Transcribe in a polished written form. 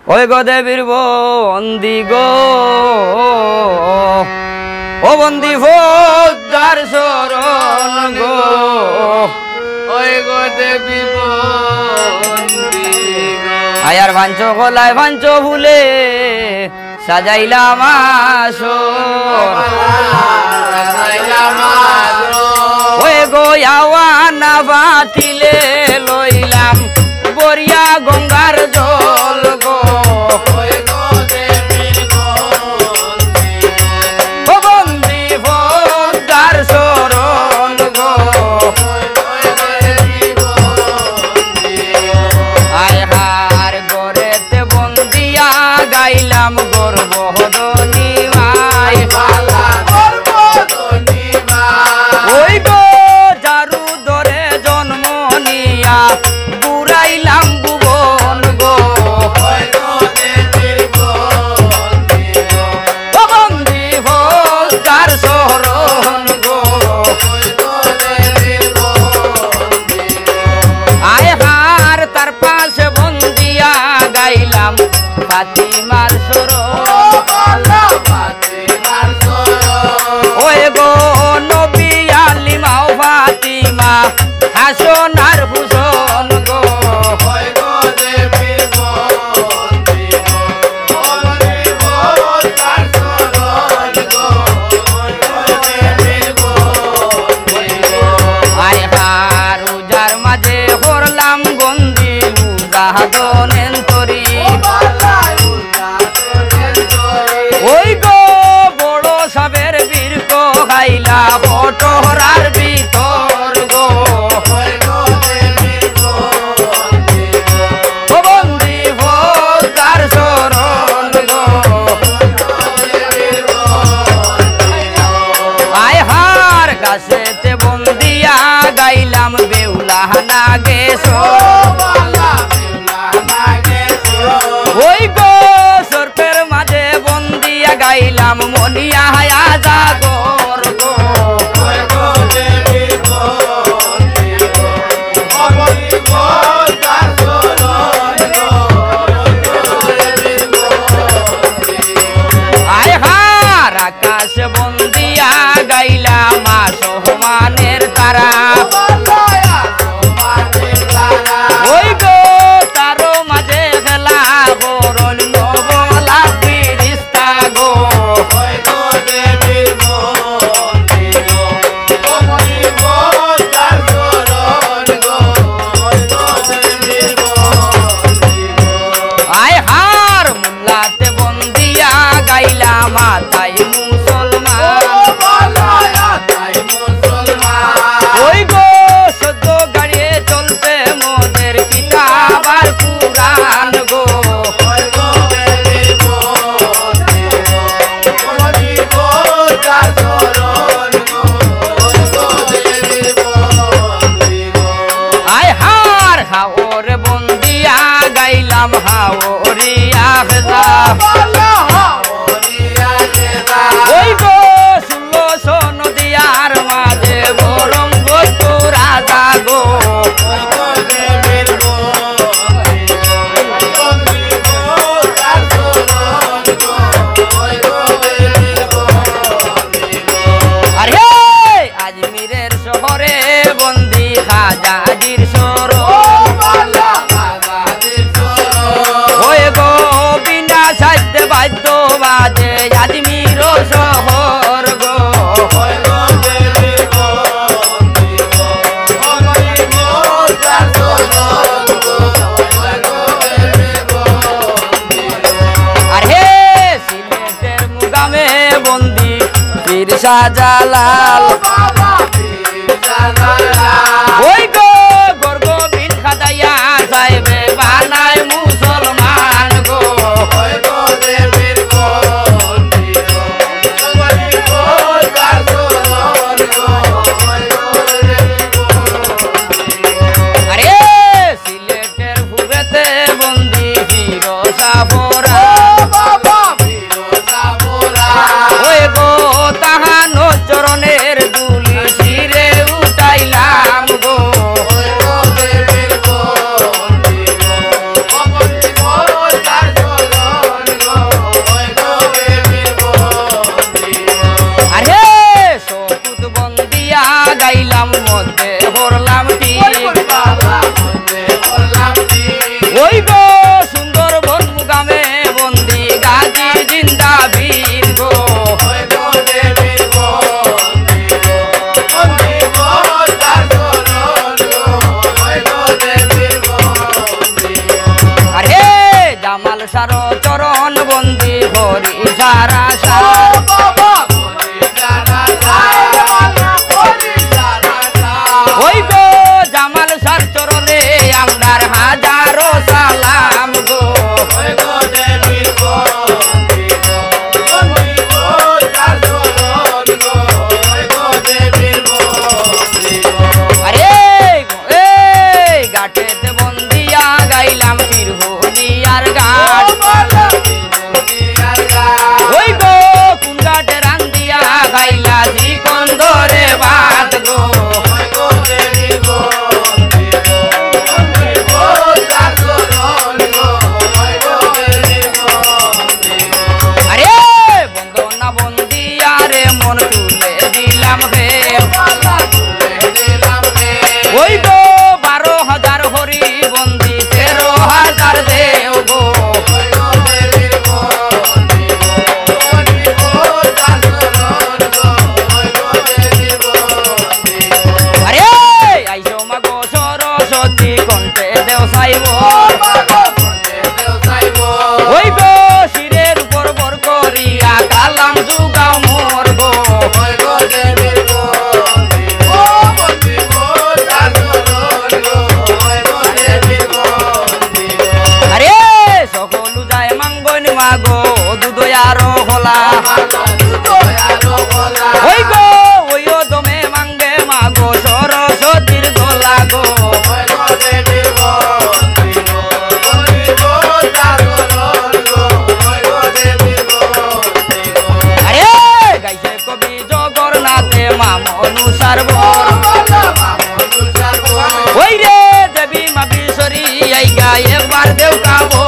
ওই গো দেবীর বন্দি গো ও বন্দি ফৌজদার শরণ গো ওই গো দেবী বন্দি গো আয়ার ভাঞ্চ গলায় ভাঞ্চ ভুলে সাজাইলাম আসর ওই গো আওয়ানা বাটিলে লইলাম বরিয়া গঙ্গার জল গো ওই গো দেবীর বন্দি ও বন্দি ফৌজদার শরণ গো ওই গো দেবী বন্দি আয় হার গরেতে বন্দিয়া গাইলাম গর্বহদনী মাই বালা করব ধনিবা ওই গো চারু ধরে জন্ম নিয়া বুড়াইলাম ভুবন গো ওই গো দেবীর বন্দি গো ও বন্দি ফৌজদার শরণ গো ওই গো দেবীর বন্দি গো আয় হার তার পাশে বন্দিয়া গাইলাম ফাতিমার শরণ বালা ফাতিমার শরণ ওই গো নবী আলিমাও ফাতিমা হাসন আর হুসন গো ওই গো দেবীর বন্দি গো বন্দি তার শরণ গো ওই গো দেবীর বন্দি গো আয় হার উজার মাঝে হরলাম বন্দি উজাহাদনেন তরি বালা উজাড়ের তরি ওই গো বড় সাবের বীর কো খাইলা পটহরার ভিতর গো ওই গো দেবীর বন্দি গো ও বন্দি ফৌজদার শরণ গো দেবীর বন্দি গো আয় হার গাছেতে বন্দিয়া গাইলাম বেউলাহানা গেছো বালা বিলা নাগেছো ওই গো সর্পের মাঝে বন্দিয়া গাইলাম মনিয়া হায়া জাগর গো ওই গো দেবীর বন্দি গো বন্দি তার শরণ গো ওই গো দেবীর বন্দি আয় হার আকাশ বন্দিয়া গাইলাম আসমানের তারা বালা আসমানের তারা ওই গো তারো মাঝে খেলা করল নবলা ফিরিস্তা গো ওই গো দেবীর বন্দি গো বন্দি তার শরণ গো ওই গো দেবীর বন্দি গো আয় হার মুল্লাতে বন্দিয়া গাইলাম মাতাই মুসলমান বালা তাই মুসলমান ওই গো সদ্য গাড়িয়ে চলছে মোদের কিতাব আর কুরআন গো ওই গো দেবীর বন্দি গো বন্দি তার শরণ গো ওই গো দেবীর বন্দি গো আয় হার হাওর বন্দিয়া গাইলাম হাওরিয়া খেজা বালা হাওরিয়া কেদা ওই গো 1600 নদিয়ার মাঝে বরং বস্তু রাজা গো ওই গো দেবীর বন্দি গো বন্দি তার শরণ গো ওই গো দেবীর বন্দি গো আরে আজমিরের শহরে বন্দি খাজাজির শরণ বালা বাগাদের শরণ ওই গো বিনা সাধ্য বাদ্য বাজে আজমির শহর গো ওই গো দেবীর বন্দি গো বন্দি তার শরণ গো ওই গো দেবীর বন্দি গো আরে সিলেটের মুগামে বন্দি পীর শাহজালাল বাবা পীর জালাল ওই গো গর্গ বিন খাদাইয়া সাহেবে বানায় মুসলমান গো ওই গো দেবীর বন্দি গো বন্দি তার শরণ গো ওই গো দেবীর বন্দি গো আরে সিলেটের ফুবেতে বন্দি ফিরোজা পরা বাবা ফিরোজা পোরা ওই গো তাহানো চরণের দু গাইলাম মধ্যে হরলাম ঠিক ওই গো সুন্দরবন মুকামে বন্দি গাজী জিন্দা বীর গো আরে জামাল সার চরণ বন্দি হরি সারা সার ওই গো জামাল সার চরণে আমরার হাজারো সালাম গো আরে এই গাটেতে বন্দিয়া গাইলাম পীরহুলিয়ার গাট ওই গো কোন গাটে রান্দিয়া গাইলা জিকন্দরে বাত গো আরে বন্দনা বন্দিয়া রে মন তুলে দিলাম হে ওই গো 12,000 হরি বন্দি 13,000 দেও গো আরে আইসো মাগো সরস্বতী কণ্ঠে দেও সাইব ওই গো শিরের উপর বর করিয়া কালাম যুগাও মোর গো আরে সকলু যায় মাঙ্গন মাগো দুদয়ার হলা ওই গো ওইও দমে মাঙ্গে মাগো সরস্বতীর গলা গো আরে গাইছে কবি জগন্নাথে মামনু সারবর ওই রে দেবী মা বিশ্বরী আই গায়ে বার দেও কাবো